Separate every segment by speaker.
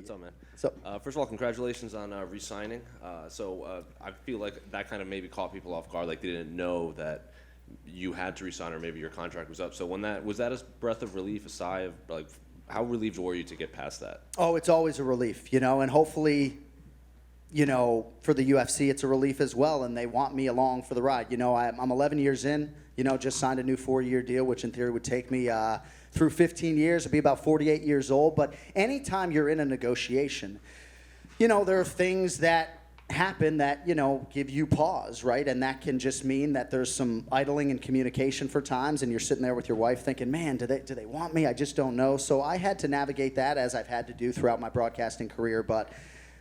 Speaker 1: What's up, man?
Speaker 2: So,
Speaker 1: First of all, congratulations on re-signing. I feel like that kind of maybe caught people off guard, like they didn't know that you had to resign or maybe your contract was up. So when that was that a breath of relief, a sigh of like, how relieved were you to get past that?
Speaker 2: oh, it's always a relief, and hopefully, for the UFC, it's a relief as well, and they want me along for the ride. I'm 11 years in, just signed a new 4-year deal, which in theory would take me through 15 years. I'd be about 48 years old. But anytime you're in a negotiation, there are things that happen that, give you pause, right? And that can just mean that there's some idling in communication for times, and you're sitting there with your wife thinking, man, do they want me? I just don't know. So I had to navigate that, as I've had to do throughout my broadcasting career. But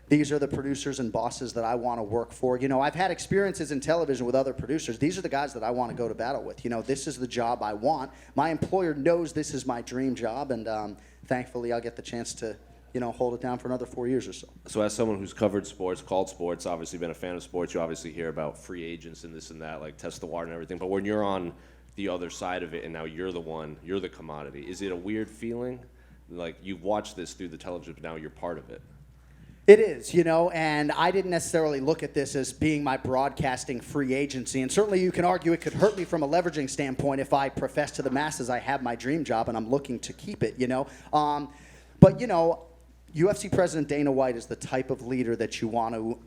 Speaker 2: these are the producers and bosses that I want to work for. I've had experiences in television with other producers. These are the guys that I want to go to battle with. This is the job I want. My employer knows this is my dream job, and thankfully I'll get the chance to hold it down for another 4 years or so.
Speaker 1: So as someone who's covered sports, called sports, obviously been a fan of sports, you obviously hear about free agents and this and that, like test the water and everything. But when you're on the other side of it and now you're the commodity, is it a weird feeling? Like you've watched this through the television, but now you're part of it.
Speaker 2: It is, and I didn't necessarily look at this as being my broadcasting free agency. And certainly you can argue it could hurt me from a leveraging standpoint if I profess to the masses I have my dream job and I'm looking to keep it, But, UFC President Dana White is the type of leader that you want to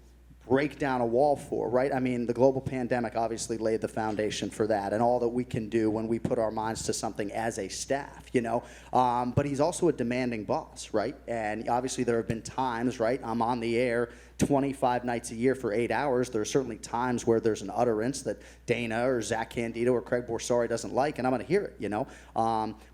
Speaker 2: break down a wall for, right? I mean, the global pandemic obviously laid the foundation for that and all that we can do when we put our minds to something as a staff, But he's also a demanding boss, right? And obviously there have been times, right? I'm on the air 25 nights a year for 8 hours. There are certainly times where there's an utterance that Dana or Zach Candido or Craig Borsari doesn't like, and I'm going to hear it,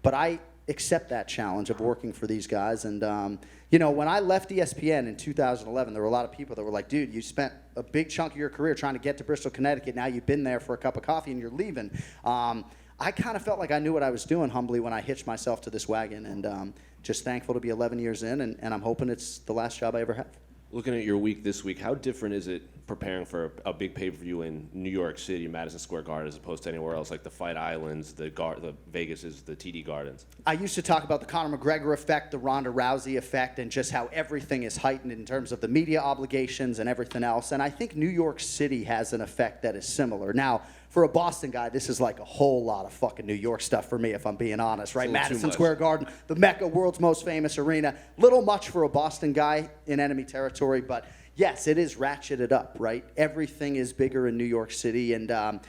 Speaker 2: But I accept that challenge of working for these guys. And, when I left ESPN in 2011, there were a lot of people that were like, dude, you spent a big chunk of your career trying to get to Bristol, Connecticut. Now you've been there for a cup of coffee and you're leaving. I kind of felt like I knew what I was doing humbly when I hitched myself to this wagon. And just thankful to be 11 years in, and I'm hoping it's the last job I ever have.
Speaker 1: Looking at your week this week, how different is it preparing for a big pay-per-view in New York City, Madison Square Garden, as opposed to anywhere else, like the Fight Islands, the Vegas's, the TD Gardens?
Speaker 2: I used to talk about the Conor McGregor effect, the Ronda Rousey effect, and just how everything is heightened in terms of the media obligations and everything else. And I think New York City has an effect that is similar. Now, for a Boston guy, this is like a whole lot of fucking New York stuff for me, if I'm being honest, right? Madison Square Garden, the Mecca, world's most famous arena. Little much for a Boston guy in enemy territory, but yes, it is ratcheted up, right? Everything is bigger in New York City, and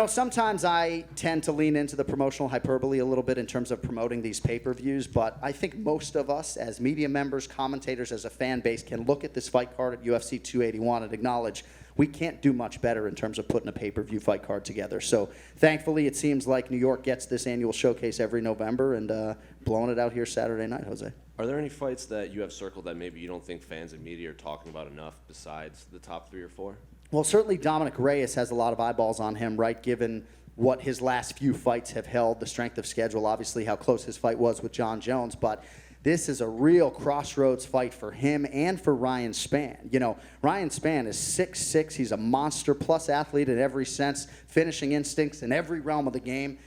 Speaker 2: sometimes I tend to lean into the promotional hyperbole a little bit in terms of promoting these pay-per-views, but I think most of us as media members, commentators, as a fan base can look at this fight card at UFC 281 and acknowledge we can't do much better in terms of putting a pay-per-view fight card together. So thankfully, it seems like New York gets this annual showcase every November, and blowing it out here Saturday night, Jose.
Speaker 1: Are there any fights that you have circled that maybe you don't think fans and media are talking about enough besides the top 3 or 4?
Speaker 2: Well, certainly Dominick Reyes has a lot of eyeballs on him, right, given what his last few fights have held, the strength of schedule, obviously how close his fight was with Jon Jones. But this is a real crossroads fight for him and for Ryan Spann. Ryan Spann is 6'6". He's a monster-plus athlete in every sense, finishing instincts in every realm of the game.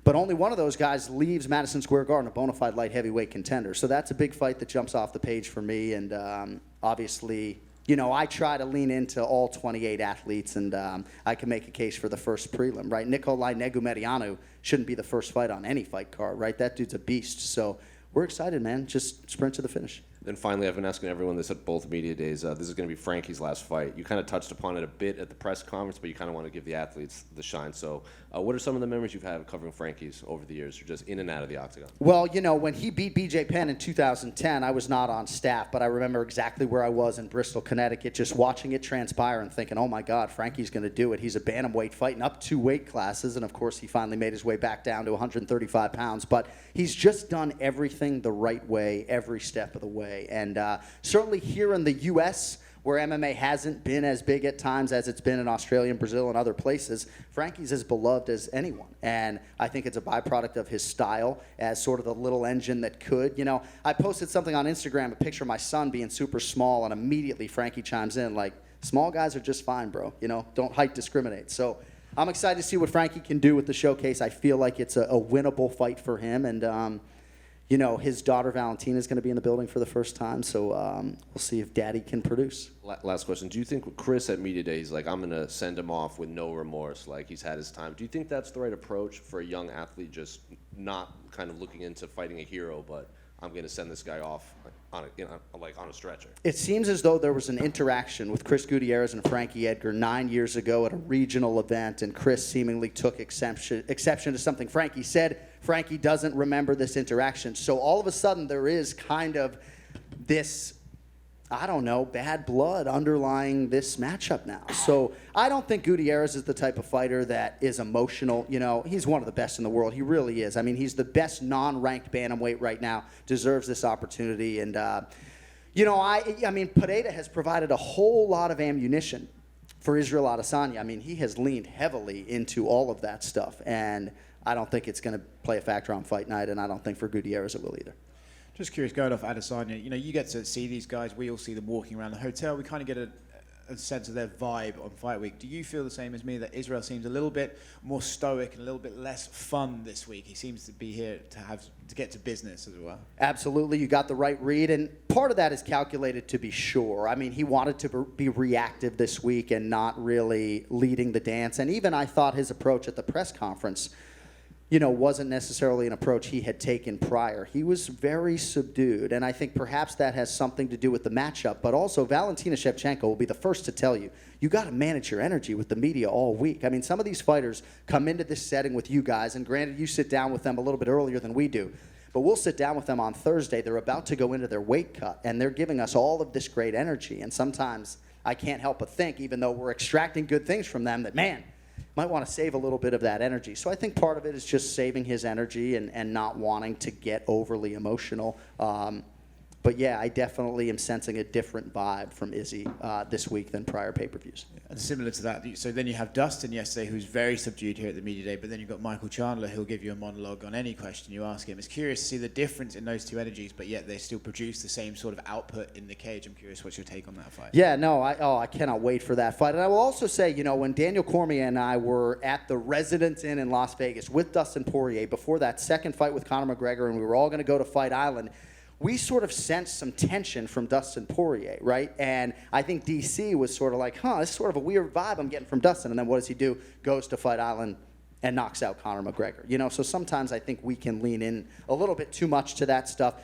Speaker 2: But only one of those guys leaves Madison Square Garden a bona fide light heavyweight contender. So that's a big fight that jumps off the page for me. And obviously, I try to lean into all 28 athletes, and I can make a case for the first prelim, right? Nikolai Negumedianu shouldn't be the first fight on any fight card, right? That dude's a beast. So we're excited, man. Just sprint to the finish.
Speaker 1: Then finally, I've been asking everyone this at both media days. This is going to be Frankie's last fight. You kind of touched upon it a bit at the press conference, but you kind of want to give the athletes the shine. So what are some of the memories you've had covering Frankie's over the years, or just in and out of the octagon?
Speaker 2: Well, when he beat BJ Penn in 2010, I was not on staff, but I remember exactly where I was in Bristol, Connecticut, just watching it transpire and thinking, oh, my God, Frankie's going to do it. He's a bantamweight fighting up 2 weight classes, and, of course, he finally made his way back down to 135 pounds. But he's just done everything the right way every step of the way. And certainly here in the U.S., where MMA hasn't been as big at times as it's been in Australia and Brazil and other places, Frankie's as beloved as anyone. And I think it's a byproduct of his style as sort of the little engine that could. I posted something on Instagram, a picture of my son being super small, and immediately Frankie chimes in like, small guys are just fine, bro. Don't height discriminate. So I'm excited to see what Frankie can do with the showcase. I feel like it's a winnable fight for him. And his daughter Valentina is going to be in the building for the first time, so we'll see if Daddy can produce.
Speaker 1: Last question. Do you think Chris at Media Day, he's like, I'm going to send him off with no remorse, like he's had his time. Do you think that's the right approach for a young athlete, just not kind of looking into fighting a hero, but I'm going to send this guy off on a stretcher?
Speaker 2: It seems as though there was an interaction with Chris Gutierrez and Frankie Edgar 9 years ago at a regional event, and Chris seemingly took exception to something Frankie said. Frankie doesn't remember this interaction. So all of a sudden there is kind of this, I don't know, bad blood underlying this matchup now. So I don't think Gutierrez is the type of fighter that is emotional. He's one of the best in the world. He really is. I mean, he's the best non-ranked bantamweight right now, deserves this opportunity. And, I mean, Pereira has provided a whole lot of ammunition for Israel Adesanya. I mean, he has leaned heavily into all of that stuff. And I don't think it's going to play a factor on fight night, and I don't think for Gutierrez it will either.
Speaker 3: Just curious, going off Adesanya, you get to see these guys. We all see them walking around the hotel. We kind of get a sense of their vibe on fight week. Do you feel the same as me, that Israel seems a little bit more stoic and a little bit less fun this week? He seems to be here to get to business as well.
Speaker 2: Absolutely. You got the right read, and part of that is calculated, to be sure. I mean, he wanted to be reactive this week and not really leading the dance. And even I thought his approach at the press conference wasn't necessarily an approach he had taken prior. He was very subdued, and I think perhaps that has something to do with the matchup, but also Valentina Shevchenko will be the first to tell you, you got to manage your energy with the media all week. I mean, some of these fighters come into this setting with you guys, and granted, you sit down with them a little bit earlier than we do, but we'll sit down with them on Thursday. They're about to go into their weight cut, and they're giving us all of this great energy, and sometimes I can't help but think, even though we're extracting good things from them, that, man, might want to save a little bit of that energy. So I think part of it is just saving his energy and not wanting to get overly emotional. But yeah, I definitely am sensing a different vibe from Izzy this week than prior pay-per-views.
Speaker 3: And similar to that, so then you have Dustin yesterday, who's very subdued here at the media day, but then you've got Michael Chandler, who'll give you a monologue on any question you ask him. It's curious to see the difference in those two energies, but yet they still produce the same sort of output in the cage. I'm curious, what's your take on that fight?
Speaker 2: Yeah, no, I cannot wait for that fight. And I will also say, when Daniel Cormier and I were at the Residence Inn in Las Vegas with Dustin Poirier before that second fight with Conor McGregor, and we were all going to go to Fight Island, we sort of sensed some tension from Dustin Poirier, right? And I think DC was sort of like, this is sort of a weird vibe I'm getting from Dustin. And then what does he do? Goes to Fight Island and knocks out Conor McGregor. So sometimes I think we can lean in a little bit too much to that stuff.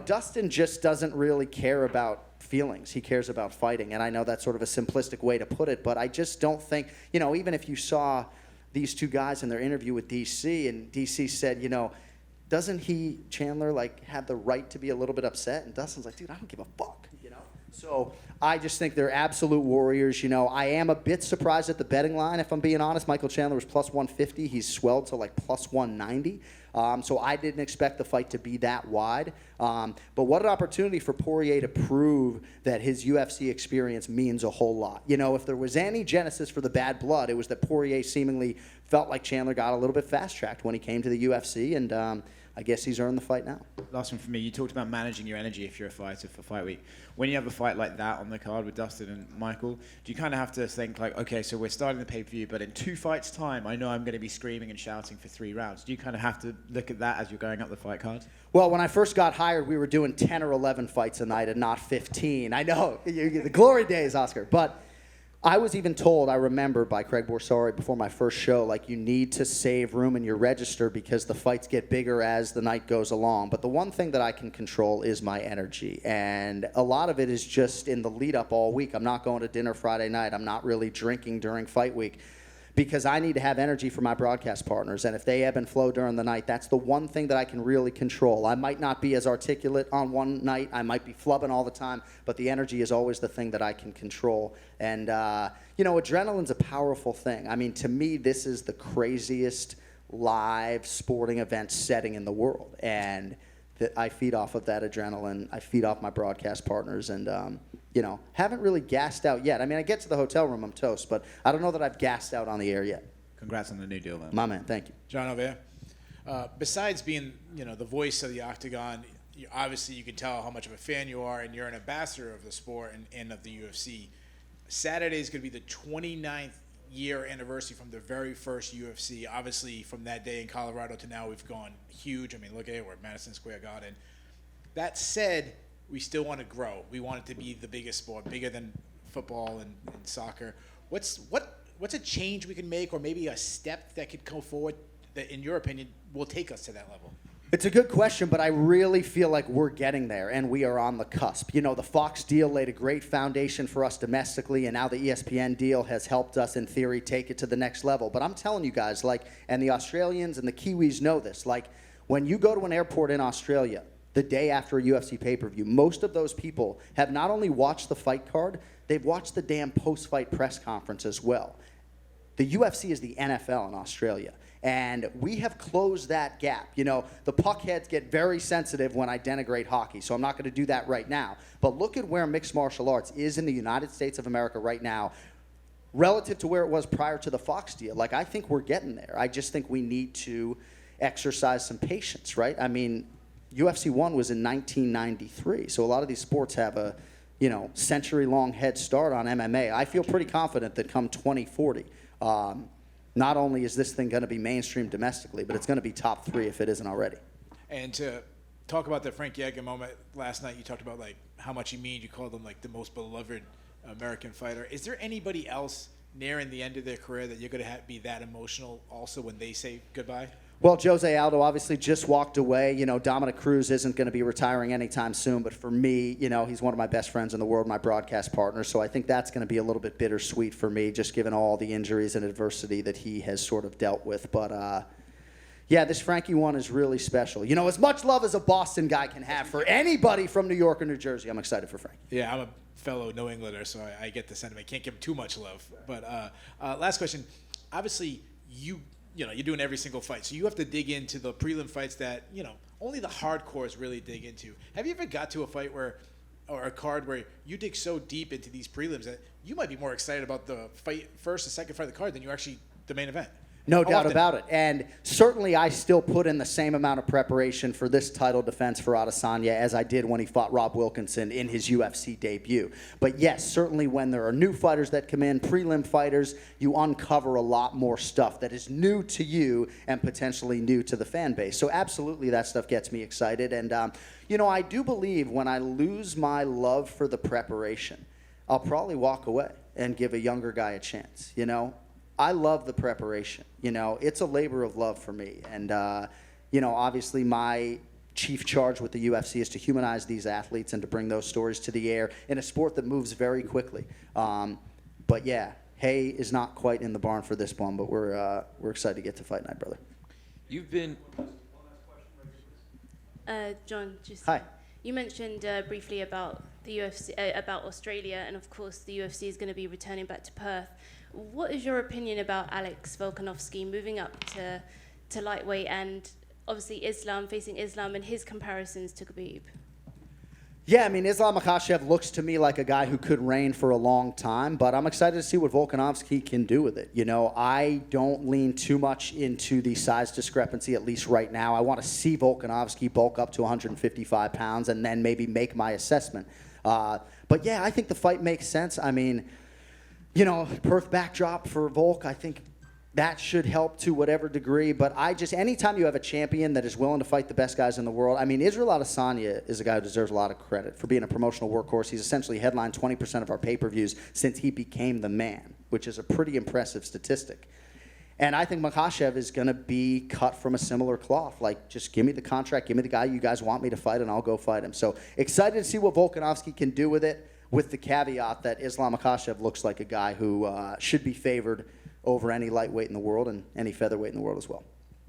Speaker 2: Dustin just doesn't really care about feelings. He cares about fighting. And I know that's sort of a simplistic way to put it, but I just don't think, even if you saw these two guys in their interview with DC, and DC said, doesn't he, Chandler, have the right to be a little bit upset? And Dustin's like, dude, I don't give a fuck, So I just think they're absolute warriors. I am a bit surprised at the betting line, if I'm being honest. Michael Chandler was plus 150. He's swelled to plus 190. So I didn't expect the fight to be that wide. But what an opportunity for Poirier to prove that his UFC experience means a whole lot. If there was any genesis for the bad blood, it was that Poirier seemingly felt like Chandler got a little bit fast-tracked when he came to the UFC, and I guess he's earned the fight now.
Speaker 3: Last one for me. You talked about managing your energy if you're a fighter for fight week. When you have a fight like that on the card with Dustin and Michael, do you kind of have to think okay, so we're starting the pay-per-view, but in 2 fights' time, I know I'm going to be screaming and shouting for 3 rounds. Do you kind of have to look at that as you're going up the fight card?
Speaker 2: Well, when I first got hired, we were doing 10 or 11 fights a night and not 15. I know, the glory days, Oscar. But I was even told, I remember, by Craig Borsari before my first show, you need to save room in your register because the fights get bigger as the night goes along. But the one thing that I can control is my energy. And a lot of it is just in the lead up all week. I'm not going to dinner Friday night. I'm not really drinking during fight week, because I need to have energy for my broadcast partners. And if they ebb and flow during the night, that's the one thing that I can really control. I might not be as articulate on one night. I might be flubbing all the time, but the energy is always the thing that I can control. And, adrenaline's a powerful thing. I mean, to me, this is the craziest live sporting event setting in the world. And I feed off of that adrenaline. I feed off my broadcast partners, and haven't really gassed out yet. I mean, I get to the hotel room, I'm toast, but I don't know that I've gassed out on the air yet.
Speaker 3: Congrats on the new deal, man.
Speaker 2: My man, thank you.
Speaker 4: John, over here. Besides being, the voice of the Octagon, obviously you can tell how much of a fan you are, and you're an ambassador of the sport and of the UFC. Saturday is going to be the 29th year anniversary from the very first UFC. Obviously, from that day in Colorado to now, we've gone huge. I mean, look at it. We're at Madison Square Garden. That said, we still want to grow. We want it to be the biggest sport, bigger than football and soccer. What's a change we can make, or maybe a step that could go forward that, in your opinion, will take us to that level?
Speaker 2: It's a good question, but I really feel like we're getting there, and we are on the cusp. You know, the Fox deal laid a great foundation for us domestically, and now the ESPN deal has helped us, in theory, take it to the next level. But I'm telling you guys, like, and the Australians and the Kiwis know this, like, when you go to an airport in Australia the day after a UFC pay-per-view, most of those people have not only watched the fight card, they've watched the damn post-fight press conference as well. The UFC is the NFL in Australia. And we have closed that gap. You know, the puckheads get very sensitive when I denigrate hockey, so I'm not going to do that right now. But look at where mixed martial arts is in the United States of America right now relative to where it was prior to the Fox deal. Like, I think we're getting there. I just think we need to exercise some patience, right? I mean, UFC 1 was in 1993, so a lot of these sports have a, you know, century-long head start on MMA. I feel pretty confident that come 2040, not only is this thing going to be mainstream domestically, but it's going to be top 3 if it isn't already.
Speaker 4: And to talk about the Frankie Yankee moment last night, you talked about like how much he mean. You called him like the most beloved American fighter. Is there anybody else nearing the end of their career that you're going to be that emotional also when they say goodbye?
Speaker 2: Well, Jose Aldo obviously just walked away. You know, Dominick Cruz isn't going to be retiring anytime soon, but for me, you know, he's one of my best friends in the world, my broadcast partner, so I think that's going to be a little bit bittersweet for me, just given all the injuries and adversity that he has sort of dealt with. But, yeah, this Frankie one is really special. You know, as much love as a Boston guy can have for anybody from New York or New Jersey, I'm excited for Frankie.
Speaker 4: Yeah, I'm a fellow New Englander, so I get the sentiment. Can't give him too much love. But last question. Obviously, you know, you're doing every single fight, so you have to dig into the prelim fights that, you know, only the hardcores really dig into. Have you ever got to a fight or a card where you dig so deep into these prelims that you might be more excited about the fight first and second fight of the card than you actually the main event?
Speaker 2: No
Speaker 4: How
Speaker 2: doubt
Speaker 4: often?
Speaker 2: about it. And certainly I still put in the same amount of preparation for this title defense for Adesanya as I did when he fought Rob Wilkinson in his UFC debut. But yes, certainly when there are new fighters that come in, prelim fighters, you uncover a lot more stuff that is new to you and potentially new to the fan base. So absolutely that stuff gets me excited. And, you know, I do believe when I lose my love for the preparation, I'll probably walk away and give a younger guy a chance, you know? I love the preparation. You know, it's a labor of love for me. And, you know, obviously my chief charge with the UFC is to humanize these athletes and to bring those stories to the air in a sport that moves very quickly. But, yeah, hay is not quite in the barn for this one, but we're excited to get to fight night, brother.
Speaker 5: You've been...
Speaker 6: John, just
Speaker 2: Hi.
Speaker 6: you mentioned briefly about the UFC, about Australia, and of course the UFC is going to be returning back to Perth. What is your opinion about Alex Volkanovski moving up to lightweight, and obviously facing Islam and his comparisons to Khabib?
Speaker 2: Yeah, I mean, Islam Makhachev looks to me like a guy who could reign for a long time, but I'm excited to see what Volkanovski can do with it. You know, I don't lean too much into the size discrepancy, at least right now. I want to see Volkanovski bulk up to 155 pounds and then maybe make my assessment. But, yeah, I think the fight makes sense. I mean, you know, Perth backdrop for Volk, I think that should help to whatever degree. But anytime you have a champion that is willing to fight the best guys in the world, I mean, Israel Adesanya is a guy who deserves a lot of credit for being a promotional workhorse. He's essentially headlined 20% of our pay-per-views since he became the man, which is a pretty impressive statistic. And I think Makhachev is going to be cut from a similar cloth. Like, just give me the contract, give me the guy you guys want me to fight, and I'll go fight him. So excited to see what Volkanovski can do with it, with the caveat that Islam Makhachev looks like a guy who should be favored over any lightweight in the world and any featherweight in the world as well.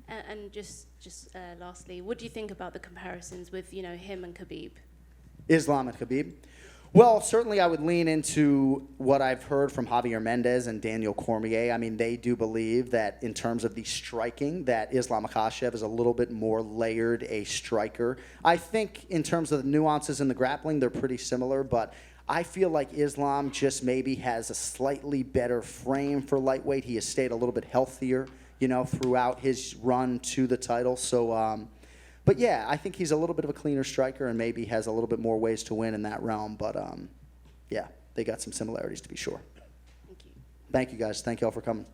Speaker 6: And just lastly, what do you think about the comparisons with, you know, him and Khabib?
Speaker 2: Islam and Khabib? Well, certainly I would lean into what I've heard from Javier Mendez and Daniel Cormier. I mean, they do believe that in terms of the striking, that Islam Makhachev is a little bit more layered a striker. I think in terms of the nuances in the grappling, they're pretty similar, but I feel like Islam just maybe has a slightly better frame for lightweight. He has stayed a little bit healthier, you know, throughout his run to the title. So, but yeah, I think he's a little bit of a cleaner striker and maybe has a little bit more ways to win in that realm. But yeah, they got some similarities to be sure.
Speaker 6: Thank you.
Speaker 2: Thank you, guys. Thank you all for coming.